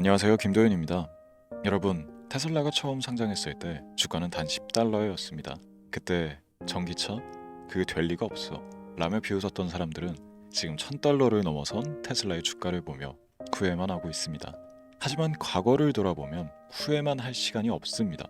안녕하세요, 김도현입니다. 여러분, 테슬라가 처음 상장했을 때 주가는 단 $10였습니다. 그때 전기차? 그게 될 리가 없어 라며 비웃었던 사람들은 지금 $1000를 넘어선 테슬라의 주가를 보며 후회만 하고 있습니다. 하지만 과거를 돌아보면 후회만 할 시간이 없습니다.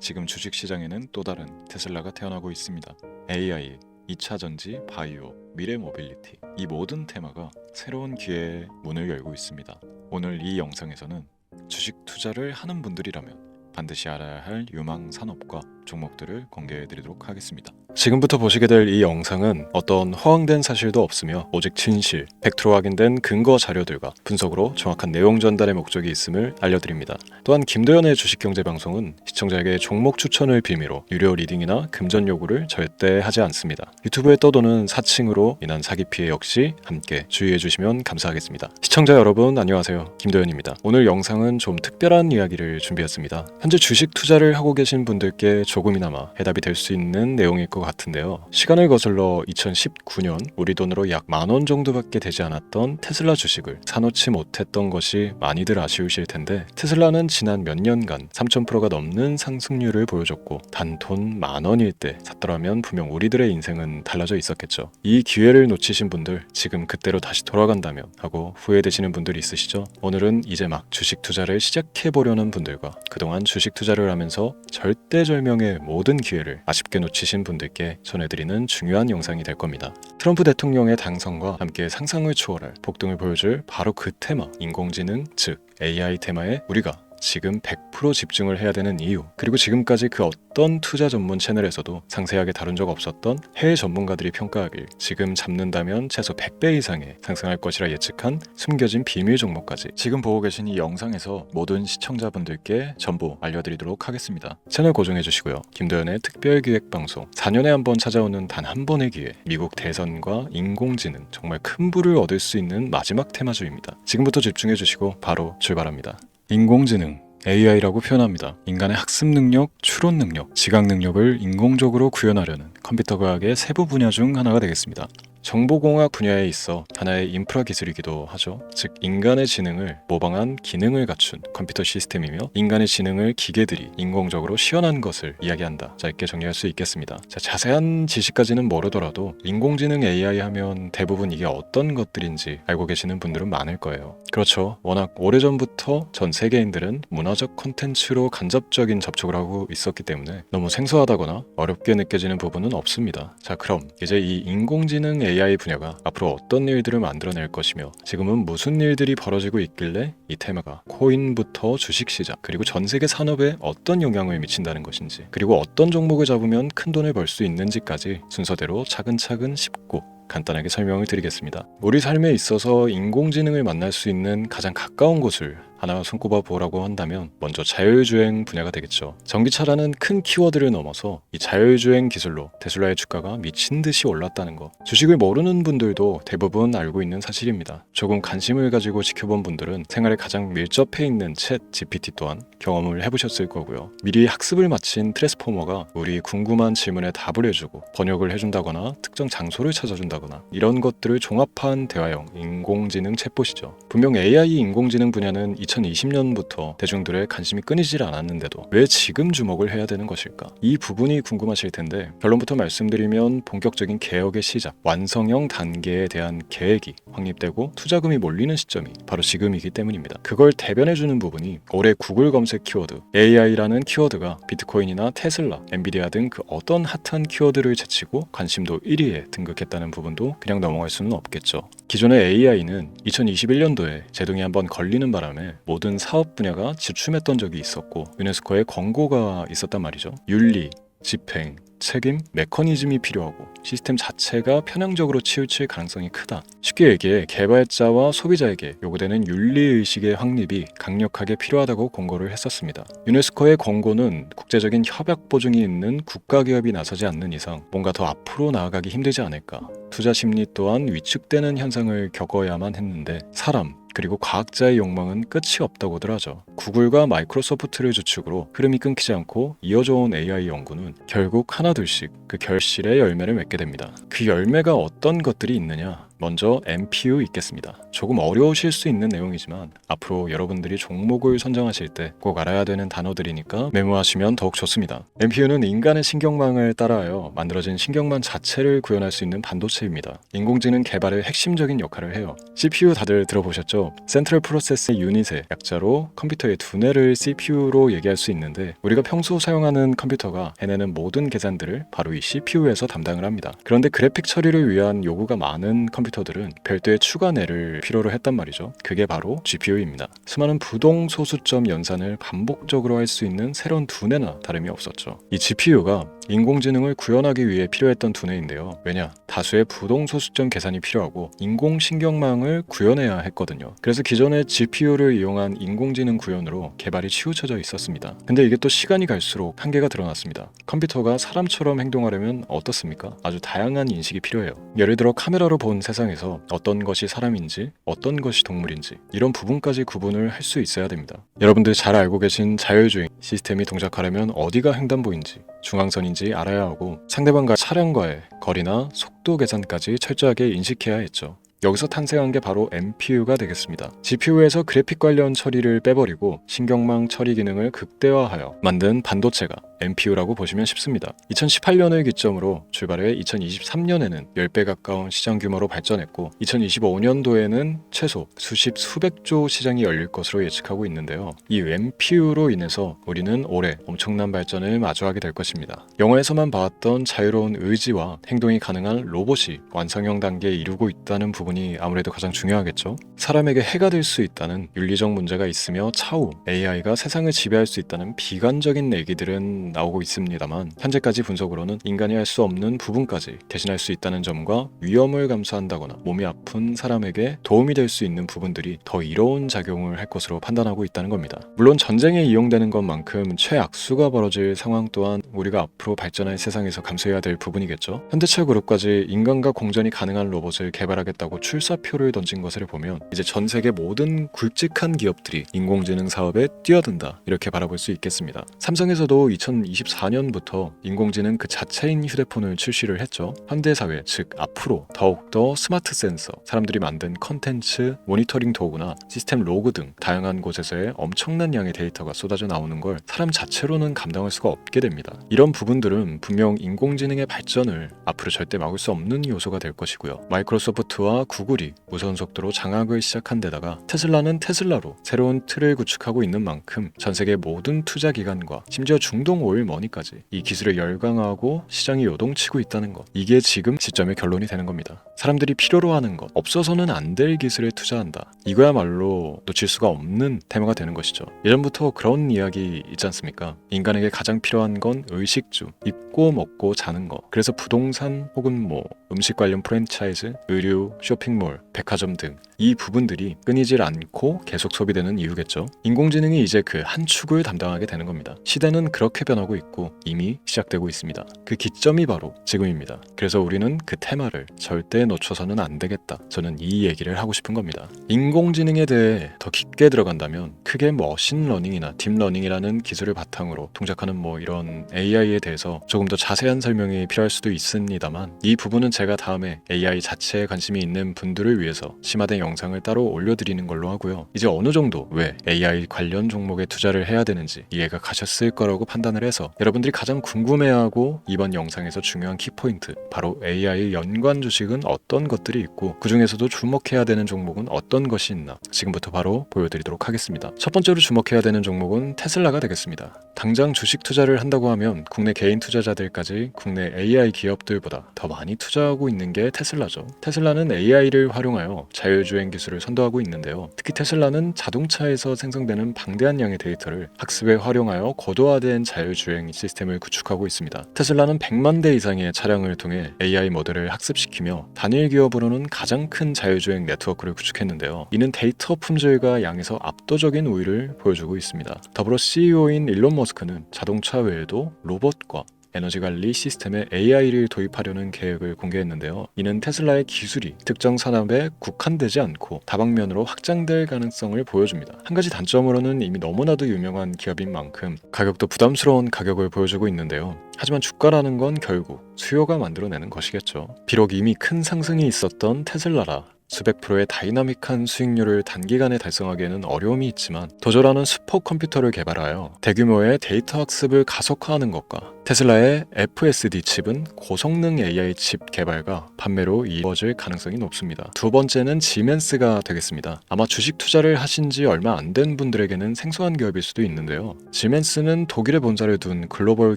지금 주식시장에는 또 다른 테슬라가 태어나고 있습니다. AI, 2차 전지, 바이오, 미래 모빌리티, 이 모든 테마가 새로운 기회의 문을 열고 있습니다. 오늘 이 영상에서는 주식 투자를 하는 분들이라면 반드시 알아야 할 유망 산업과 종목들을 공개해 드리도록 하겠습니다. 지금부터 보시게 될 이 영상은 어떤 허황된 사실도 없으며 오직 진실, 팩트로 확인된 근거 자료들과 분석으로 정확한 내용 전달의 목적이 있음을 알려드립니다. 또한 김도현의 주식경제방송은 시청자에게 종목 추천을 빌미로 유료 리딩이나 금전 요구를 절대 하지 않습니다. 유튜브에 떠도는 사칭으로 인한 사기 피해 역시 함께 주의해 주시면 감사하겠습니다. 시청자 여러분 안녕하세요, 김도현입니다. 오늘 영상은 좀 특별한 이야기를 준비했습니다. 현재 주식 투자를 하고 계신 분들께 조금이나마 해답이 될 수 있는 내용일 것 같은데요. 시간을 거슬러 2019년 우리 돈으로 약 10,000원 정도밖에 되지 않았던 테슬라 주식을 사놓지 못했던 것이 많이들 아쉬우실 텐데, 테슬라는 지난 몇 년간 3000%가 넘는 상승률을 보여줬고 단 돈 10,000원일 때 샀더라면 분명 우리들의 인생은 달라져 있었겠죠. 이 기회를 놓치신 분들, 지금 그때로 다시 돌아간다면 하고 후회되시는 분들이 있으시죠? 오늘은 이제 막 주식 투자를 시작해보려는 분들과 그동안 주식 투자를 하면서 절대절명의 모든 기회를 아쉽게 놓치신 분들께 전해드리는 중요한 영상이 될 겁니다. 트럼프 대통령의 당선과 함께 상상을 초월할 폭등을 보여줄 바로 그 테마, 인공지능, 즉 AI 테마에 우리가 지금 100% 집중을 해야 되는 이유, 그리고 지금까지 그 어떤 투자 전문 채널에서도 상세하게 다룬 적 없었던 해외 전문가들이 평가하길 지금 잡는다면 최소 100배 이상의 상승할 것이라 예측한 숨겨진 비밀 종목까지 지금 보고 계신 이 영상에서 모든 시청자분들께 전부 알려드리도록 하겠습니다. 채널 고정해 주시고요. 김도현의 특별기획방송, 4년에 한 번 찾아오는 단 한 번의 기회, 미국 대선과 인공지능, 정말 큰 부를 얻을 수 있는 마지막 테마주입니다. 지금부터 집중해 주시고 바로 출발합니다. 인공지능, AI라고 표현합니다. 인간의 학습 능력, 추론 능력, 지각 능력을 인공적으로 구현하려는 컴퓨터 과학의 세부 분야 중 하나가 되겠습니다. 정보공학 분야에 있어 하나의 인프라 기술이기도 하죠. 즉 인간의 지능을 모방한 기능을 갖춘 컴퓨터 시스템이며, 인간의 지능을 기계들이 인공적으로 시연한 것을 이야기한다. 짧게 정리할 수 있겠습니다. 자세한 지식까지는 모르더라도 인공지능 AI 하면 대부분 이게 어떤 것들인지 알고 계시는 분들은 많을 거예요. 그렇죠. 워낙 오래전부터 전 세계인들은 문화적 콘텐츠로 간접적인 접촉을 하고 있었기 때문에 너무 생소하다거나 어렵게 느껴지는 부분은 없습니다. 자, 그럼 이제 이 인공지능 AI 분야가 앞으로 어떤 일들을 만들어낼 것이며 지금은 무슨 일들이 벌어지고 있길래 이 테마가 코인부터 주식시장 그리고 전 세계 산업에 어떤 영향을 미친다는 것인지, 그리고 어떤 종목을 잡으면 큰 돈을 벌 수 있는지까지 순서대로 차근차근 짚고 간단하게 설명을 드리겠습니다. 우리 삶에 있어서 인공지능을 만날 수 있는 가장 가까운 곳을 하나 손꼽아 보라고 한다면 먼저 자율주행 분야가 되겠죠. 전기차라는 큰 키워드를 넘어서 이 자율주행 기술로 테슬라의 주가가 미친 듯이 올랐다는 것, 주식을 모르는 분들도 대부분 알고 있는 사실입니다. 조금 관심을 가지고 지켜본 분들은 생활에 가장 밀접해 있는 챗 GPT 또한 경험을 해보셨을 거고요. 미리 학습을 마친 트랜스포머가 우리 궁금한 질문에 답을 해주고 번역을 해준다거나 특정 장소를 찾아준다거나 이런 것들을 종합한 대화형 인공지능 챗봇이죠. 분명 AI 인공지능 분야는 2020년부터 대중들의 관심이 끊이질 않았는데도 왜 지금 주목을 해야 되는 것일까? 이 부분이 궁금하실 텐데, 결론부터 말씀드리면 본격적인 개혁의 시작, 완성형 단계에 대한 계획이 확립되고 투자금이 몰리는 시점이 바로 지금이기 때문입니다. 그걸 대변해주는 부분이 올해 구글 검색 키워드 AI라는 키워드가 비트코인이나 테슬라, 엔비디아 등 그 어떤 핫한 키워드를 제치고 관심도 1위에 등극했다는 부분도 그냥 넘어갈 수는 없겠죠. 기존의 AI는 2021년도에 제동이 한번 걸리는 바람에 모든 사업 분야가 주춤했던 적이 있었고 유네스코의 권고가 있었단 말이죠. 윤리, 집행, 책임, 메커니즘이 필요하고 시스템 자체가 편향적으로 치우칠 가능성이 크다. 쉽게 얘기해 개발자와 소비자에게 요구되는 윤리의식의 확립이 강력하게 필요하다고 권고를 했었습니다. 유네스코의 권고는 국제적인 협약 보증이 있는 국가기업이 나서지 않는 이상 뭔가 더 앞으로 나아가기 힘들지 않을까. 투자 심리 또한 위축되는 현상을 겪어야만 했는데 사람, 그리고 과학자의 욕망은 끝이 없다고들 하죠. 구글과 마이크로소프트를 주축으로 흐름이 끊기지 않고 이어져 온 AI 연구는 결국 하나둘씩 그 결실의 열매를 맺게 됩니다. 그 열매가 어떤 것들이 있느냐? 먼저 MPU 있겠습니다. 조금 어려우실 수 있는 내용이지만 앞으로 여러분들이 종목을 선정하실 때 꼭 알아야 되는 단어들이니까 메모하시면 더욱 좋습니다. MPU는 인간의 신경망을 따라하여 만들어진 신경망 자체를 구현할 수 있는 반도체입니다. 인공지능 개발의 핵심적인 역할을 해요. CPU 다들 들어보셨죠? 센트럴 프로세스 유닛의 약자로 컴퓨터의 두뇌를 CPU로 얘기할 수 있는데, 우리가 평소 사용하는 컴퓨터가 해내는 모든 계산들을 바로 이 CPU에서 담당을 합니다. 그런데 그래픽 처리를 위한 요구가 많은 컴퓨터들은 별도의 추가 뇌를 필요로 했단 말이죠. 그게 바로 GPU입니다. 수많은 부동 소수점 연산을 반복적으로 할 수 있는 새로운 두뇌나 다름이 없었죠. 이 GPU가 인공지능을 구현하기 위해 필요했던 두뇌인데요. 왜냐? 다수의 부동 소수점 계산이 필요하고 인공신경망을 구현해야 했거든요. 그래서 기존의 GPU를 이용한 인공지능 구현으로 개발이 치우쳐져 있었습니다. 근데 이게 또 시간이 갈수록 한계가 드러났습니다. 컴퓨터가 사람처럼 행동하려면 어떻습니까? 아주 다양한 인식이 필요해요. 예를 들어 카메라로 본 세상에서 어떤 것이 사람인지 어떤 것이 동물인지 이런 부분까지 구분을 할 수 있어야 됩니다. 여러분들 잘 알고 계신 자율주행 시스템이 동작하려면 어디가 횡단보인지 중앙선인지 알아야 하고, 상대방과 차량과의 거리나 속도 계산까지 철저하게 인식해야 했죠. 여기서 탄생한 게 바로 MPU가 되겠습니다. GPU에서 그래픽 관련 처리를 빼버리고 신경망 처리 기능을 극대화하여 만든 반도체가 MPU라고 보시면 쉽습니다. 2018년을 기점으로 출발해 2023년에는 10배 가까운 시장 규모로 발전했고, 2025년도에는 최소 수백조 시장이 열릴 것으로 예측하고 있는데요. 이 MPU로 인해서 우리는 올해 엄청난 발전을 마주하게 될 것입니다. 영화에서만 봐왔던 자유로운 의지와 행동이 가능한 로봇이 완성형 단계에 이르고 있다는 부분이 아무래도 가장 중요하겠죠. 사람에게 해가 될 수 있다는 윤리적 문제가 있으며 차후 AI가 세상을 지배할 수 있다는 비관적인 얘기들은 나오고 있습니다만, 현재까지 분석으로는 인간이 할 수 없는 부분까지 대신할 수 있다는 점과 위험을 감수한다거나 몸이 아픈 사람에게 도움이 될 수 있는 부분들이 더 이로운 작용을 할 것으로 판단하고 있다는 겁니다. 물론 전쟁에 이용되는 것만큼 최악수가 벌어질 상황 또한 우리가 앞으로 발전할 세상에서 감수해야 될 부분이겠죠. 현대차 그룹까지 인간과 공전이 가능한 로봇을 개발하겠다고 출사표를 던진 것을 보면 이제 전 세계 모든 굵직한 기업들이 인공지능 사업에 뛰어든다, 이렇게 바라볼 수 있겠습니다. 삼성에서도 2024년부터 인공지능 그 자체인 휴대폰을 출시를 했죠. 현대사회, 즉 앞으로 더욱더 스마트 센서, 사람들이 만든 컨텐츠, 모니터링 도구나 시스템 로그 등 다양한 곳에서의 엄청난 양의 데이터가 쏟아져 나오는 걸 사람 자체로는 감당할 수가 없게 됩니다. 이런 부분들은 분명 인공지능의 발전을 앞으로 절대 막을 수 없는 요소가 될 것이고요. 마이크로소프트와 구글이 무선 속도로 장악을 시작한 데다가 테슬라는 테슬라로 새로운 틀을 구축하고 있는 만큼 전 세계 모든 투자 기관과 심지어 중동 오일 머니까지 이 기술을 열광하고 시장이 요동치고 있다는 것, 이게 지금 시점의 결론이 되는 겁니다. 사람들이 필요로 하는 것, 없어서는 안 될 기술에 투자한다, 이거야말로 놓칠 수가 없는 테마가 되는 것이죠. 예전부터 그런 이야기 있지 않습니까? 인간에게 가장 필요한 건 의식주, 입고 먹고 자는 것. 그래서 부동산 혹은 음식 관련 프랜차이즈, 의류, 쇼핑몰, 백화점 등 이 부분들이 끊이질 않고 계속 소비되는 이유겠죠. 인공지능이 이제 그 한 축을 담당하게 되는 겁니다. 시대는 그렇게 변하고 있고 이미 시작되고 있습니다. 그 기점이 바로 지금입니다. 그래서 우리는 그 테마를 절대 놓쳐서는 안 되겠다, 저는 이 얘기를 하고 싶은 겁니다. 인공지능에 대해 더 깊게 들어간다면 크게 머신러닝이나 딥러닝이라는 기술을 바탕으로 동작하는 이런 AI에 대해서 조금 더 자세한 설명이 필요할 수도 있습니다만, 이 부분은 제가 다음에 AI 자체에 관심이 있는 분들을 위해서 심화된 영상을 따로 올려드리는 걸로 하고요. 이제 어느 정도 왜 AI 관련 종목에 투자를 해야 되는지 이해가 가셨을 거라고 판단을 해서, 여러분들이 가장 궁금해하고 이번 영상에서 중요한 키포인트, 바로 AI 연관 주식은 어떤 것들이 있고 그 중에서도 주목해야 되는 종목은 어떤 것이 있나 지금부터 바로 보여드리도록 하겠습니다. 첫 번째로 주목해야 되는 종목은 테슬라가 되겠습니다. 당장 주식 투자를 한다고 하면 국내 개인 투자자들까지 국내 AI 기업들보다 더 많이 투자하고 있는 게 테슬라죠. 테슬라는 AI를 활용하여 자율주행 기술을 선도하고 있는데요. 특히 테슬라는 자동차에서 생성되는 방대한 양의 데이터를 학습에 활용하여 고도화된 자율주행 시스템을 구축하고 있습니다. 테슬라는 100만 대 이상의 차량을 통해 AI 모델을 학습시키며 단일 기업으로는 가장 큰 자율주행 네트워크를 구축했는데요. 이는 데이터 품질과 양에서 압도적인 우위를 보여주고 있습니다. 더불어 CEO인 일론 머스크는 자동차 외에도 로봇과 에너지 관리 시스템에 AI를 도입하려는 계획을 공개했는데요. 이는 테슬라의 기술이 특정 산업에 국한되지 않고 다방면으로 확장될 가능성을 보여줍니다. 한 가지 단점으로는 이미 너무나도 유명한 기업인 만큼 가격도 부담스러운 가격을 보여주고 있는데요. 하지만 주가라는 건 결국 수요가 만들어내는 것이겠죠. 비록 이미 큰 상승이 있었던 테슬라라 수백 프로의 다이나믹한 수익률을 단기간에 달성하기에는 어려움이 있지만 도저라는 슈퍼컴퓨터를 개발하여 대규모의 데이터 학습을 가속화하는 것과 테슬라의 FSD 칩은 고성능 AI 칩 개발과 판매로 이루어질 가능성이 높습니다. 두 번째는 지멘스가 되겠습니다. 아마 주식 투자를 하신 지 얼마 안 된 분들에게는 생소한 기업일 수도 있는데요. 지멘스는 독일에 본사를 둔 글로벌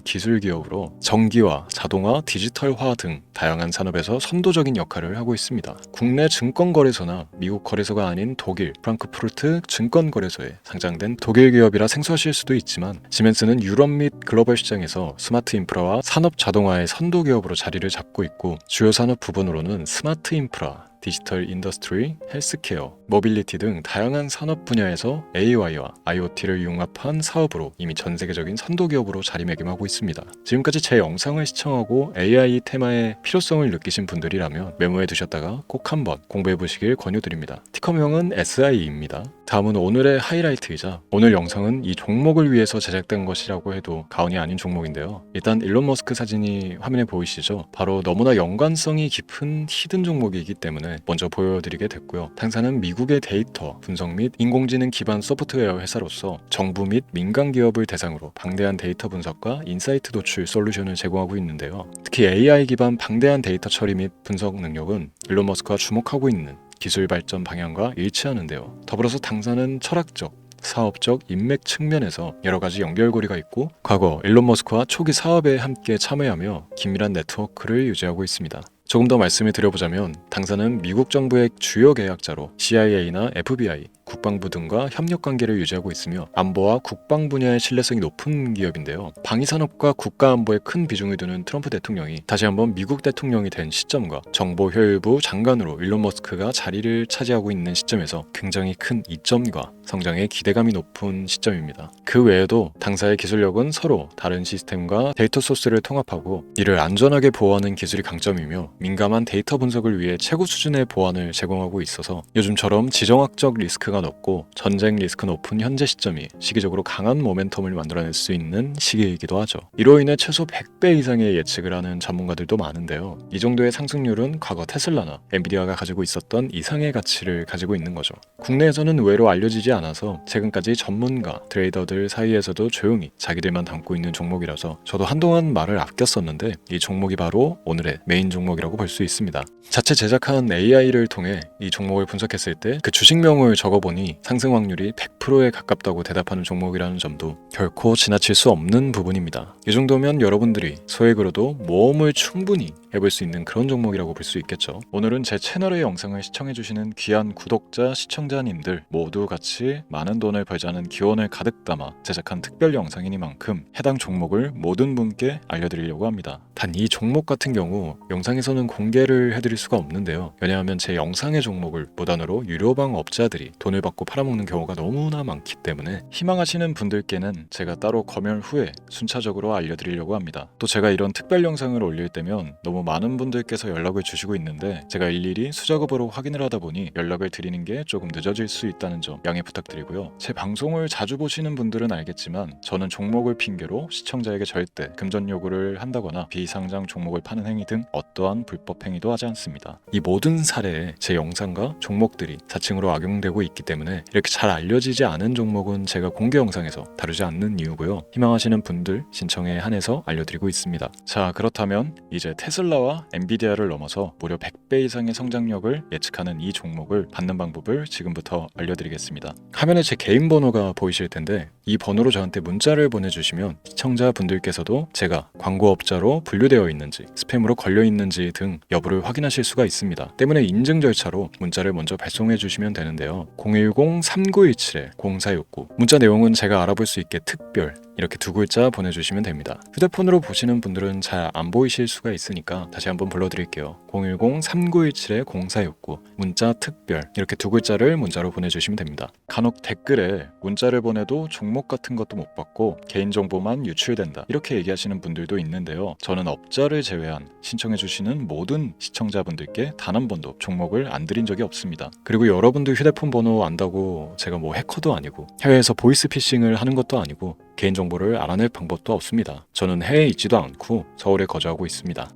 기술 기업으로 전기와 자동화, 디지털화 등 다양한 산업에서 선도적인 역할을 하고 있습니다. 국내 증권거래소나 미국 거래소가 아닌 독일 프랑크푸르트 증권거래소에 상장된 독일 기업이라 생소하실 수도 있지만 지멘스는 유럽 및 글로벌 시장에서 스마트 인프라와 산업 자동화의 선도 기업으로 자리를 잡고 있고 주요 산업 부분으로는 스마트 인프라, 디지털 인더스트리, 헬스케어, 모빌리티 등 다양한 산업 분야에서 AI와 IoT를 융합한 사업으로 이미 전 세계적인 선도 기업으로 자리매김하고 있습니다. 지금까지 제 영상을 시청하고 AI 테마의 필요성을 느끼신 분들이라면 메모해 두셨다가 꼭 한번 공부해 보시길 권유드립니다. 티커명은 SI입니다. 다음은 오늘의 하이라이트이자 오늘 영상은 이 종목을 위해서 제작된 것이라고 해도 과언이 아닌 종목인데요. 일단 일론 머스크 사진이 화면에 보이시죠? 바로 너무나 연관성이 깊은 히든 종목이기 때문에 먼저 보여드리게 됐고요. 당사는 미국의 데이터 분석 및 인공지능 기반 소프트웨어 회사로서 정부 및 민간 기업을 대상으로 방대한 데이터 분석과 인사이트 도출 솔루션을 제공하고 있는데요. 특히 AI 기반 방대한 데이터 처리 및 분석 능력은 일론 머스크가 주목하고 있는 기술 발전 방향과 일치하는데요. 더불어서 당사는 철학적, 사업적 인맥 측면에서 여러 가지 연결고리가 있고 과거 일론 머스크와 초기 사업에 함께 참여하며 긴밀한 네트워크를 유지하고 있습니다. 조금 더 말씀을 드려보자면 당사는 미국 정부의 주요 계약자로 CIA나 FBI, 국방부 등과 협력관계를 유지하고 있으며 안보와 국방 분야의 신뢰성이 높은 기업인데요. 방위산업과 국가안보에 큰 비중을 두는 트럼프 대통령이 다시 한번 미국 대통령이 된 시점과 정보효율부 장관으로 일론 머스크가 자리를 차지하고 있는 시점에서 굉장히 큰 이점과 성장에 기대감이 높은 시점입니다. 그 외에도 당사의 기술력은 서로 다른 시스템과 데이터 소스를 통합하고 이를 안전하게 보호하는 기술이 강점이며 민감한 데이터 분석을 위해 최고 수준의 보안을 제공하고 있어서 요즘처럼 지정학적 리스크가 높고 전쟁 리스크 높은 현재 시점이 시기적으로 강한 모멘텀을 만들어낼 수 있는 시기이기도 하죠. 이로 인해 최소 100배 이상의 예측을 하는 전문가들도 많은데요. 이 정도의 상승률은 과거 테슬라나 엔비디아가 가지고 있었던 이상의 가치를 가지고 있는 거죠. 국내에서는 의외로 알려지지 않아서 최근까지 전문가, 트레이더들 사이에서도 조용히 자기들만 담고 있는 종목이라서 저도 한동안 말을 아꼈었는데 이 종목이 바로 오늘의 메인 종목이라고 볼 수 있습니다. 자체 제작한 AI를 통해 이 종목을 분석했을 때 그 주식명을 적어보니 상승 확률이 100%에 가깝다고 대답하는 종목이라는 점도 결코 지나칠 수 없는 부분입니다. 이 정도면 여러분들이 소액으로도 모험을 충분히 해볼 수 있는 그런 종목이라고 볼 수 있겠죠. 오늘은 제 채널의 영상을 시청해주시는 귀한 구독자, 시청자님들 모두 같이 많은 돈을 벌자는 기원을 가득 담아 제작한 특별 영상이니만큼 해당 종목을 모든 분께 알려드리려고 합니다. 단 이 종목 같은 경우 영상에서는 공개를 해드릴 수가 없는데요. 왜냐하면 제 영상의 종목을 무단으로 유료방 업자들이 돈을 받고 팔아먹는 경우가 너무나 많기 때문에 희망하시는 분들께는 제가 따로 검열 후에 순차적으로 알려드리려고 합니다. 또 제가 이런 특별 영상을 올릴 때면 너무 많은 분들께서 연락을 주시고 있는데 제가 일일이 수작업으로 확인을 하다 보니 연락을 드리는 게 조금 늦어질 수 있다는 점 양해 부탁드리고요. 제 방송을 자주 보시는 분들은 알겠지만 저는 종목을 핑계로 시청자에게 절대 금전 요구를 한다거나 비상장 종목을 파는 행위 등 어떠한 불법 행위도 하지 않습니다. 이 모든 사례에 제 영상과 종목들이 자칭으로 악용되고 있기 때문에 이렇게 잘 알려지지 않은 종목은 제가 공개 영상에서 다루지 않는 이유고요. 희망하시는 분들 신청에 한해서 알려드리고 있습니다. 자, 그렇다면 이제 테슬라와 엔비디아를 넘어서 무려 100배 이상의 성장력을 예측하는 이 종목을 받는 방법을 지금부터 알려드리겠습니다. 화면에 제 개인 번호가 보이실 텐데 이 번호로 저한테 문자를 보내주시면 시청자분들께서도 제가 광고업자로 분류되어 있는지 스팸으로 걸려 있는지 등 여부를 확인하실 수가 있습니다. 때문에 인증 절차로 문자를 먼저 발송해 주시면 되는데요. 010-3917-0469 문자 내용은 제가 알아볼 수 있게 특별 이렇게 두 글자 보내주시면 됩니다. 휴대폰으로 보시는 분들은 잘 안 보이실 수가 있으니까 다시 한번 불러드릴게요. 010-3917-0469 문자 특별 이렇게 두 글자를 문자로 보내주시면 됩니다. 간혹 댓글에 문자를 보내도 종목 같은 것도 못 받고 개인정보만 유출된다 이렇게 얘기하시는 분들도 있는데요. 저는 업자를 제외한 신청해주시는 모든 시청자분들께 단 한 번도 종목을 안 드린 적이 없습니다. 그리고 여러분들 휴대폰 번호 안다고 제가 뭐 해커도 아니고 해외에서 보이스피싱을 하는 것도 아니고 개인정보를 알아낼 방법도 없습니다. 저는 해외에 있지도 않고 서울에 거주하고 있습니다.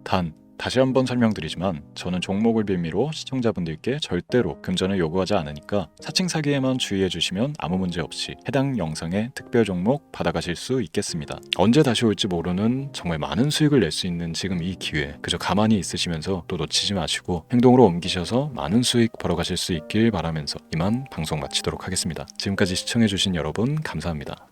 다시 한번 설명드리지만 저는 종목을 빌미로 시청자분들께 절대로 금전을 요구하지 않으니까 사칭 사기에만 주의해 주시면 아무 문제 없이 해당 영상의 특별 종목 받아가실 수 있겠습니다. 언제 다시 올지 모르는 정말 많은 수익을 낼 수 있는 지금 이 기회 그저 가만히 있으시면서 또 놓치지 마시고 행동으로 옮기셔서 많은 수익 벌어가실 수 있길 바라면서 이만 방송 마치도록 하겠습니다. 지금까지 시청해 주신 여러분 감사합니다.